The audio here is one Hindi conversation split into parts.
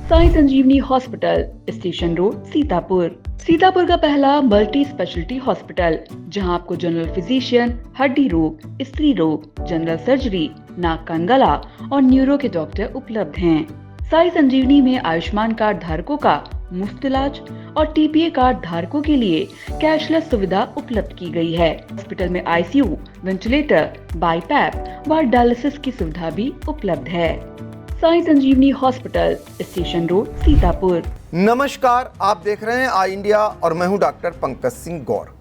Sai Sanjeevani hospital, station road, Sitapur. Sitapur का पहला मल्टी स्पेशलिटी हॉस्पिटल, जहां आपको जनरल फिजिशियन, हड्डी रोग, स्त्री रोग, जनरल सर्जरी, नाक कान गला और न्यूरो के डॉक्टर उपलब्ध हैं। साई संजीवनी में आयुष्मान कार्ड धारकों का मुफ्त इलाज और टीपीए कार्ड धारकों के लिए कैशलेस सुविधा उपलब्ध की गई है। हॉस्पिटल में आईसीयू, वेंटिलेटर, बाईपैप व डायलिसिस की सुविधा भी उपलब्ध है। Sai Sanjeevani hospital, station road, Sitapur. नमस्कार, आप देख रहे हैं आई इंडिया और मैं हूं डॉक्टर पंकज सिंह गौर।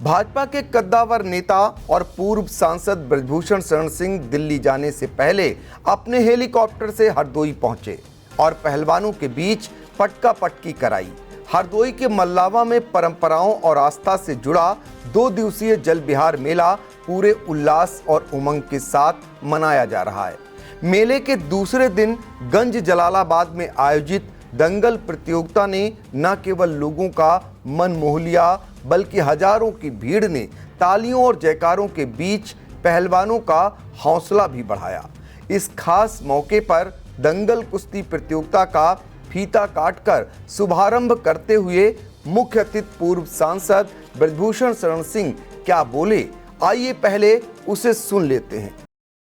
भाजपा के कद्दावर नेता और पूर्व सांसद ब्रजभूषण शरण सिंह दिल्ली जाने से पहले अपने हेलीकॉप्टर से हरदोई पहुंचे और पहलवानों के बीच पटका पटकी कराई। हरदोई के मल्लावा में परंपराओं और आस्था से जुड़ा 2 दिवसीय जल विहार मेला पूरे उल्लास और उमंग के साथ मनाया जा रहा है। मेले के दूसरे दिन गंज जलालाबाद में आयोजित दंगल प्रतियोगिता ने न केवल लोगों का मन मोह लिया, बल्कि हजारों की भीड़ ने तालियों और जयकारों के बीच पहलवानों का हौसला भी बढ़ाया। इस खास मौके पर दंगल कुश्ती प्रतियोगिता का फीता काटकर शुभारंभ करते हुए मुख्य अतिथि पूर्व सांसद ब्रजभूषण शरण सिंह क्या बोले, आइए पहले उसे सुन लेते हैं।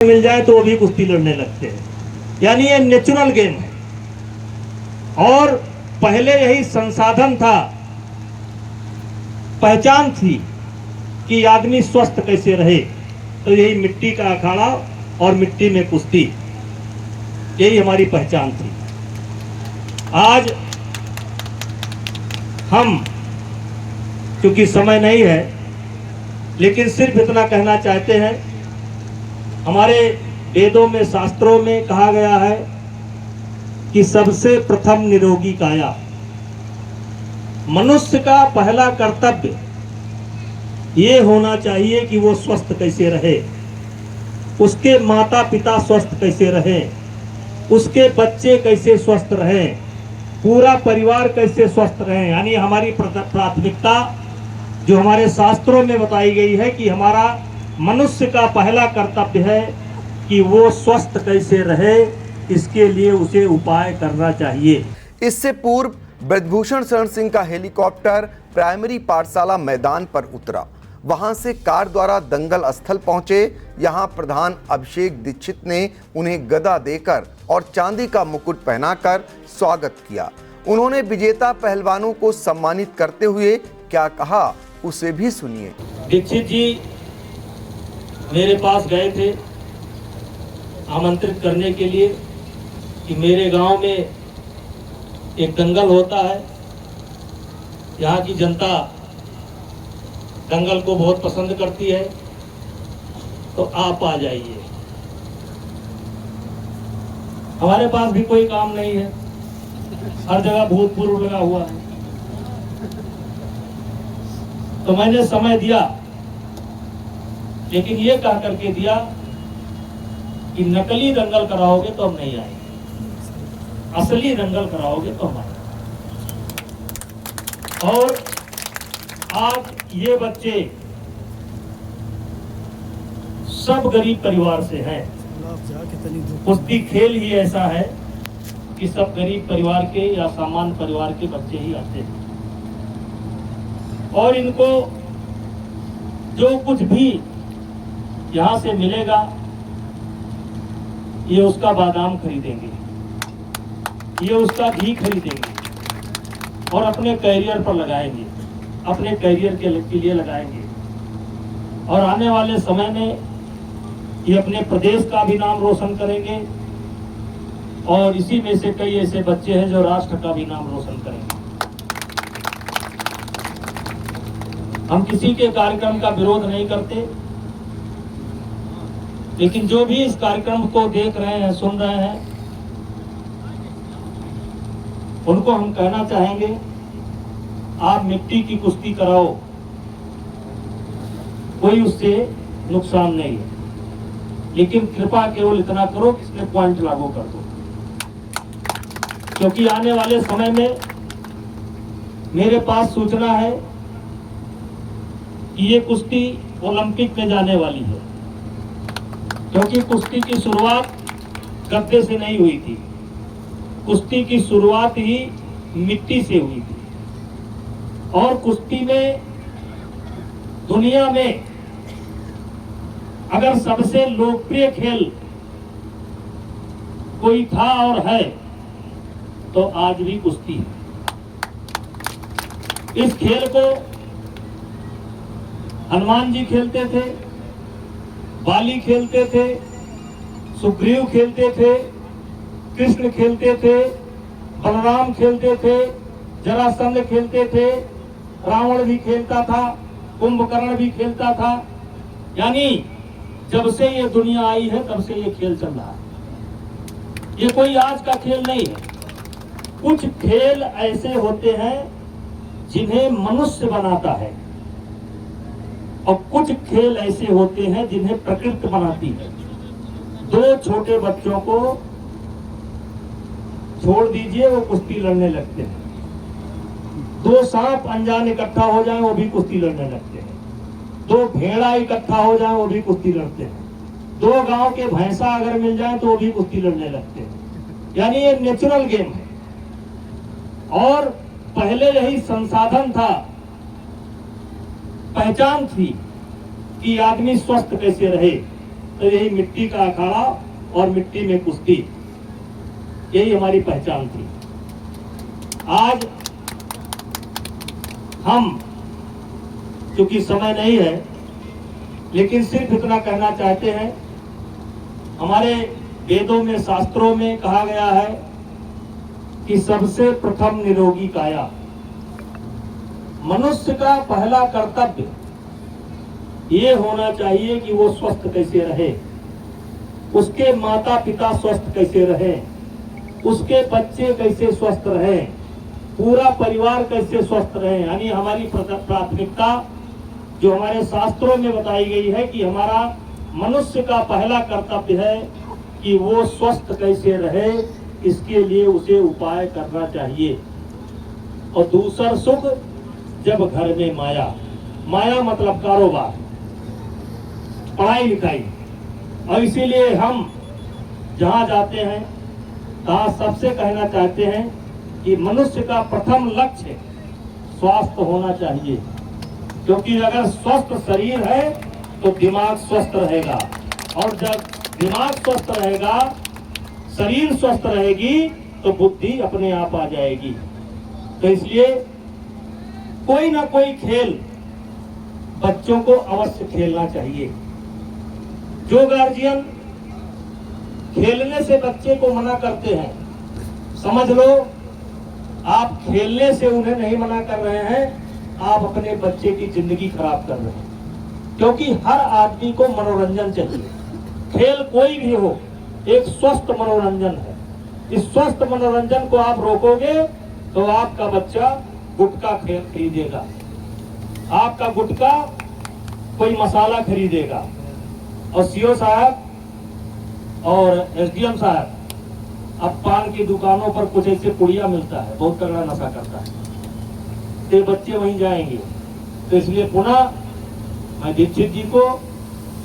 मिल जाए तो वो भी कुश्ती लड़ने लगते हैं, यानी ये नेचुरल गेम है। और पहले यही संसाधन था, पहचान थी कि आदमी स्वस्थ कैसे रहे, तो यही मिट्टी का अखाड़ा और मिट्टी में कुश्ती, यही हमारी पहचान थी। आज हम, क्योंकि समय नहीं है, लेकिन सिर्फ इतना कहना चाहते हैं, हमारे वेदों में, शास्त्रों में कहा गया है कि सबसे प्रथम निरोगी काया। मनुष्य का पहला कर्तव्य ये होना चाहिए कि वो स्वस्थ कैसे रहे, उसके माता पिता स्वस्थ कैसे रहें, उसके बच्चे कैसे स्वस्थ रहें, पूरा परिवार कैसे स्वस्थ रहे। यानी हमारी प्राथमिकता जो हमारे शास्त्रों में बताई गई है कि हमारा मनुष्य का पहला कर्तव्य है कि वो स्वस्थ कैसे रहे, इसके लिए उसे उपाय करना चाहिए। इससे पूर्व ब्रजभूषण शरण सिंह का हेलीकॉप्टर प्राइमरी पाठशाला मैदान पर उतरा। वहां से कार द्वारा दंगल स्थल पहुंचे। यहां प्रधान अभिषेक दीक्षित ने उन्हें गदा देकर और चांदी का मुकुट पहनाकर स्वागत किया। उन्होंने विजेता पहलवानों को सम्मानित करते हुए क्या कहा, उसे भी सुनिए। दीक्षित जी मेरे पास गए थे आमंत्रित करने के लिए कि मेरे गांव में एक दंगल होता है, यहाँ की जनता दंगल को बहुत पसंद करती है, तो आप आ जाइए। हमारे पास भी कोई काम नहीं है, हर जगह भूतपूर्व लगा हुआ है, तो मैंने समय दिया, लेकिन ये कह करके दिया कि नकली दंगल कराओगे तो हम नहीं आएंगे, असली दंगल कराओगे तो हम आएंगे। और आज ये बच्चे सब गरीब परिवार से हैं। कुश्ती खेल ही ऐसा है कि सब गरीब परिवार के या सामान्य परिवार के बच्चे ही आते हैं, और इनको जो कुछ भी यहाँ से मिलेगा, ये उसका बादाम खरीदेंगे, ये उसका घी खरीदेंगे और अपने कैरियर पर लगाएंगे, अपने कैरियर के लिए लगाएंगे। और आने वाले समय में ये अपने प्रदेश का भी नाम रोशन करेंगे, और इसी में से कई ऐसे बच्चे हैं जो राष्ट्र का भी नाम रोशन करेंगे। हम किसी के कार्यक्रम का विरोध नहीं करते, लेकिन जो भी इस कार्यक्रम को देख रहे हैं, सुन रहे हैं, उनको हम कहना चाहेंगे, आप मिट्टी की कुश्ती कराओ, कोई उससे नुकसान नहीं है, लेकिन कृपा केवल इतना करो कि इसमें पॉइंट लागू कर दो। क्योंकि आने वाले समय में मेरे पास सूचना है कि ये कुश्ती ओलंपिक में जाने वाली है, क्योंकि कुश्ती की शुरुआत गद्दे से नहीं हुई थी, कुश्ती की शुरुआत ही मिट्टी से हुई थी और कुश्ती में दुनिया में अगर सबसे लोकप्रिय खेल कोई था और है तो आज भी कुश्ती है। इस खेल को हनुमान जी खेलते थे, बाली खेलते थे, सुग्रीव खेलते थे, कृष्ण खेलते थे, बलराम खेलते थे, जरासंध खेलते थे, रावण भी खेलता था, कुंभकर्ण भी खेलता था। यानी जब से ये दुनिया आई है तब से ये खेल चल रहा है। ये कोई आज का खेल नहीं है। कुछ खेल ऐसे होते हैं जिन्हें मनुष्य बनाता है और कुछ खेल ऐसे होते हैं जिन्हें प्रकृति बनाती है। दो छोटे बच्चों को छोड़ दीजिए, वो कुश्ती लड़ने लगते हैं। दो सांप अनजान इकट्ठा हो जाएं, वो भी कुश्ती लड़ने लगते हैं। दो भेड़ा इकट्ठा हो जाएं, वो भी कुश्ती लड़ते हैं। दो गांव के भैंसा अगर मिल जाएं तो वो भी कुश्ती लड़ने लगते हैं। यानी ये नेचुरल गेम है और पहले यही संसाधन था, पहचान थी कि आदमी स्वस्थ कैसे रहे, तो यही मिट्टी का अखाड़ा और मिट्टी में कुश्ती, यही हमारी पहचान थी। आज हम, क्योंकि समय नहीं है, लेकिन सिर्फ इतना कहना चाहते हैं, हमारे वेदों में, शास्त्रों में कहा गया है कि सबसे प्रथम निरोगी काया। मनुष्य का पहला कर्तव्य ये होना चाहिए कि वो स्वस्थ कैसे रहे, उसके माता पिता स्वस्थ कैसे रहे, उसके बच्चे कैसे स्वस्थ रहे, पूरा परिवार कैसे स्वस्थ रहे। यानी हमारी प्राथमिकता जो हमारे शास्त्रों में बताई गई है कि हमारा मनुष्य का पहला कर्तव्य है कि वो स्वस्थ कैसे रहे, इसके लिए उसे उपाय करना चाहिए। और दूसरा सुख, जब घर में माया, माया मतलब कारोबार, पढ़ाई लिखाई। और इसीलिए हम जहां जाते हैं तहां सबसे कहना चाहते हैं कि मनुष्य का प्रथम लक्ष्य स्वास्थ्य होना चाहिए, क्योंकि अगर स्वस्थ शरीर है तो दिमाग स्वस्थ रहेगा और जब दिमाग स्वस्थ रहेगा, शरीर स्वस्थ रहेगी तो बुद्धि अपने आप आ जाएगी। तो इसलिए कोई ना कोई खेल बच्चों को अवश्य खेलना चाहिए। जो गार्जियन खेलने से बच्चे को मना करते हैं, समझ लो आप खेलने से उन्हें नहीं मना कर रहे हैं, आप अपने बच्चे की जिंदगी खराब कर रहे हैं। क्योंकि हर आदमी को मनोरंजन चाहिए, खेल कोई भी हो, एक स्वस्थ मनोरंजन है। इस स्वस्थ मनोरंजन को आप रोकोगे तो आपका बच्चा गुटखा खरीदेगा, आपका गुटखा कोई मसाला खरीदेगा, और सीओ साहब और एसडीएम साहब, अब पान की दुकानों पर कुछ ऐसे पुड़िया मिलता है, बहुत तगड़ा नशा करता है, तो बच्चे वहीं जाएंगे। तो इसलिए पुनः मैं दीक्षित जी को,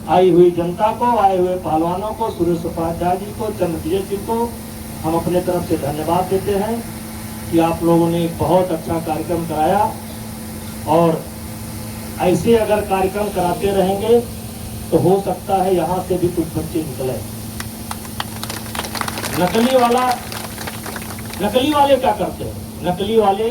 आई हुई जनता को, आए हुए पहलवानों को, सुरेश उपाध्याय जी को, चंद्रविजय जी को हम अपने तरफ से धन्यवाद देते हैं कि आप लोगों ने एक बहुत अच्छा कार्यक्रम कराया। और ऐसे अगर कार्यक्रम कराते रहेंगे तो हो सकता है यहाँ से भी कुछ बच्चे निकले। नकली वाले क्या करते हैं? नकली वाले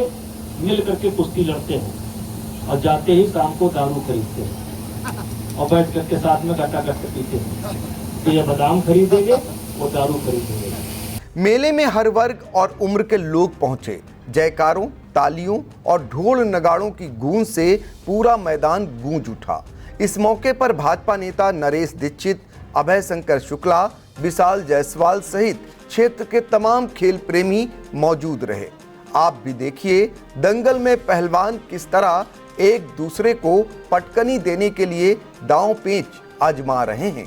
मिल करके कुश्ती लड़ते हैं और जाते ही शाम को दारू खरीदते हैं और बैठ करके साथ में गट्टा गट्टा पीते हैं। तो ये बादाम खरीदेंगे, वो दारू खरीदेंगे। मेले में हर वर्ग और उम्र के लोग पहुंचे। जयकारों, तालियों और ढोल नगाड़ों की गूंज से पूरा मैदान गूंज उठा। इस मौके पर भाजपा नेता नरेश दीक्षित, अभय शंकर शुक्ला, विशाल जायसवाल सहित क्षेत्र के तमाम खेल प्रेमी मौजूद रहे। आप भी देखिए दंगल में पहलवान किस तरह एक दूसरे को पटकनी देने के लिए दांव पेंच आजमा रहे हैं।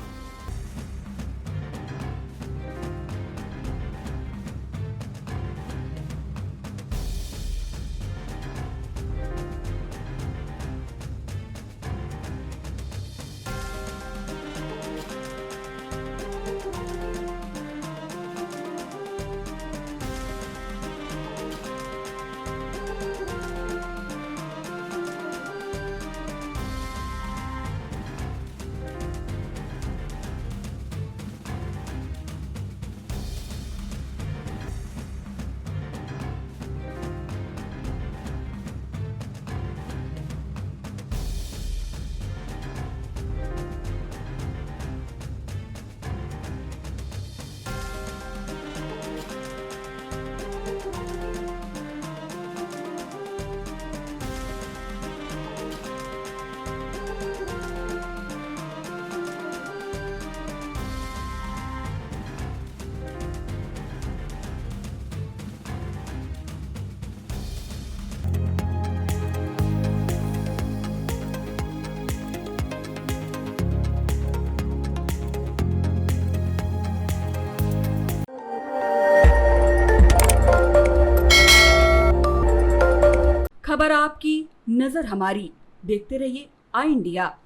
खबर आपकी, नजर हमारी। देखते रहिए आई इंडिया।